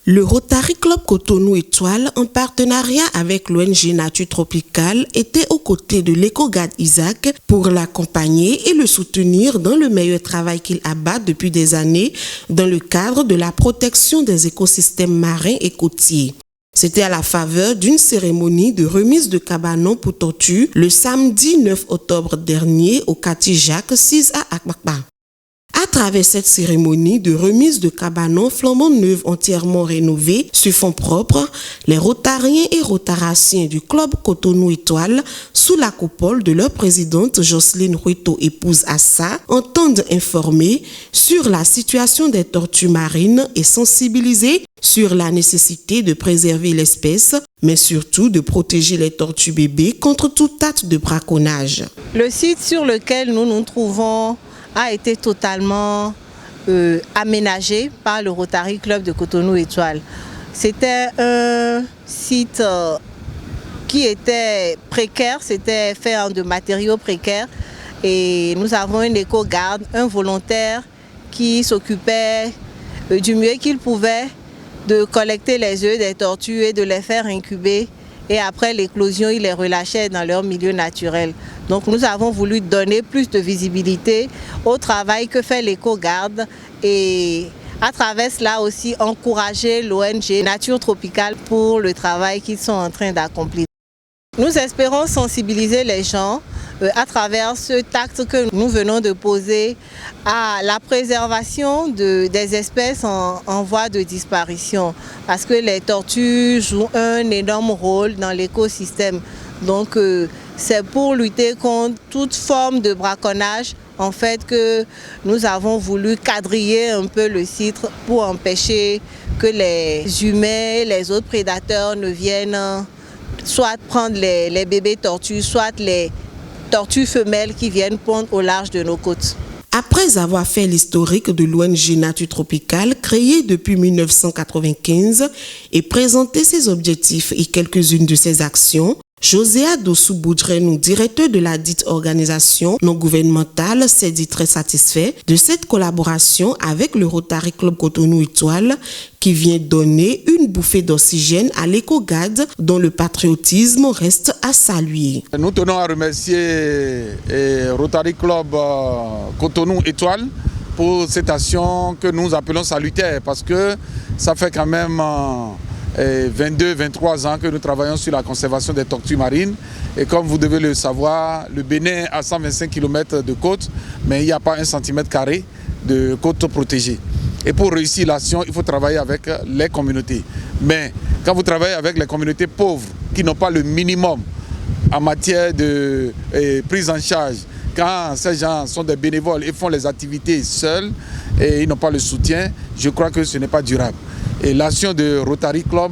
Le Rotary Club Cotonou Étoile, en partenariat avec l'ONG Nature Tropicale, était aux côtés de l'Éco-Garde Isaac pour l'accompagner et le soutenir dans le meilleur travail qu'il abat depuis des années dans le cadre de la protection des écosystèmes marins et côtiers. C'était à la faveur d'une cérémonie de remise de cabanons pour tortues le samedi 9 octobre dernier au quartier Jacques 6 à Akbakba. À travers cette cérémonie de remise de cabanons flambant neufs entièrement rénovés sur fonds propres, les Rotariens et Rotaraciens du Club Cotonou Étoile, sous la coupole de leur présidente Jocelyne Ruito, épouse Assa, entendent informer sur la situation des tortues marines et sensibiliser sur la nécessité de préserver l'espèce, mais surtout de protéger les tortues bébés contre tout acte de braconnage. Le site sur lequel nous nous trouvons a été totalement aménagé par le Rotary Club de Cotonou Étoile. C'était un site qui était précaire, c'était fait de matériaux précaires et nous avons un éco-garde, un volontaire qui s'occupait du mieux qu'il pouvait de collecter les œufs des tortues et de les faire incuber. Et après l'éclosion, il les relâchait dans leur milieu naturel. Donc nous avons voulu donner plus de visibilité au travail que fait l'Éco-Garde et à travers cela aussi encourager l'ONG Nature Tropicale pour le travail qu'ils sont en train d'accomplir. Nous espérons sensibiliser les gens à travers cet acte que nous venons de poser à la préservation des espèces en voie de disparition. Parce que les tortues jouent un énorme rôle dans l'écosystème. Donc c'est pour lutter contre toute forme de braconnage en fait que nous avons voulu quadriller un peu le site pour empêcher que les humains et les autres prédateurs ne viennent soit prendre les bébés tortues, soit les tortues femelles qui viennent pondre au large de nos côtes. Après avoir fait l'historique de l'ONG Nature Tropicale, créée depuis 1995, et présenté ses objectifs et quelques-unes de ses actions, Joséa Dossou-Boudrenou, directeur de la dite organisation non gouvernementale, s'est dit très satisfait de cette collaboration avec le Rotary Club Cotonou Étoile qui vient donner une bouffée d'oxygène à l'Éco-Garde dont le patriotisme reste à saluer. Nous tenons à remercier Rotary Club Cotonou Étoile pour cette action que nous appelons salutaire parce que ça fait quand même 22-23 ans que nous travaillons sur la conservation des tortues marines et comme vous devez le savoir, le Bénin a 125 km de côte mais il n'y a pas 1 cm² de côte protégée. Et pour réussir l'action, il faut travailler avec les communautés. Mais quand vous travaillez avec les communautés pauvres qui n'ont pas le minimum en matière de prise en charge, quand ces gens sont des bénévoles et font les activités seuls et ils n'ont pas le soutien, je crois que ce n'est pas durable. Et l'action de Rotary Club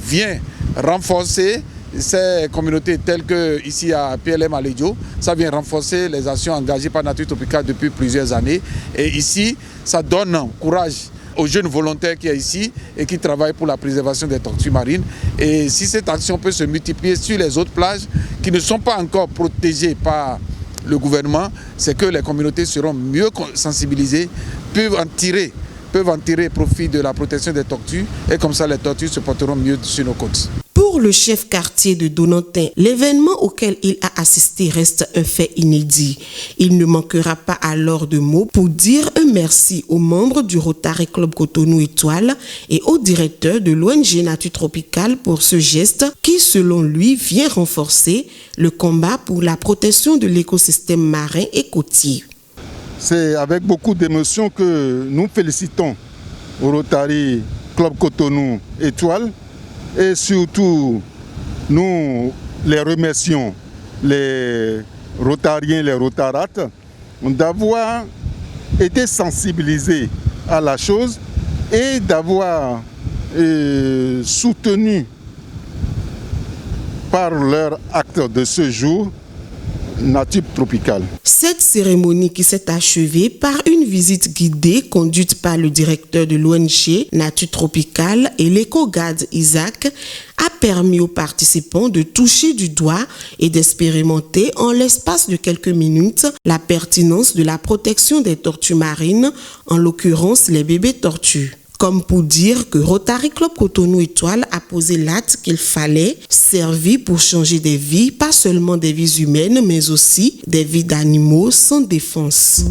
vient renforcer ces communautés telles que ici à PLM Alédio. Ça vient renforcer les actions engagées par Nature Tropicale depuis plusieurs années. Et ici, ça donne courage aux jeunes volontaires qui sont ici et qui travaillent pour la préservation des tortues marines. Et si cette action peut se multiplier sur les autres plages qui ne sont pas encore protégées par le gouvernement, c'est que les communautés seront mieux sensibilisées, peuvent en tirer profit de la protection des tortues et comme ça les tortues se porteront mieux sur nos côtes. Pour le chef quartier de Donantin, l'événement auquel il a assisté reste un fait inédit. Il ne manquera pas alors de mots pour dire un merci aux membres du Rotary Club Cotonou Étoile et au directeur de l'ONG Nature Tropicale pour ce geste qui, selon lui, vient renforcer le combat pour la protection de l'écosystème marin et côtier. C'est avec beaucoup d'émotion que nous félicitons au Rotary Club Cotonou Étoile et surtout nous les remercions, les Rotariens, les Rotarates, d'avoir été sensibilisés à la chose et d'avoir soutenu par leur acte de ce jour Nature Tropicale. Cette cérémonie qui s'est achevée par une visite guidée conduite par le directeur de l'ONG Nature Tropicale et l'Éco-Garde Isaac a permis aux participants de toucher du doigt et d'expérimenter en l'espace de quelques minutes la pertinence de la protection des tortues marines, en l'occurrence les bébés tortues. Comme pour dire que Rotary Club Cotonou Étoile a posé l'acte qu'il fallait, servi pour changer des vies, pas seulement des vies humaines, mais aussi des vies d'animaux sans défense.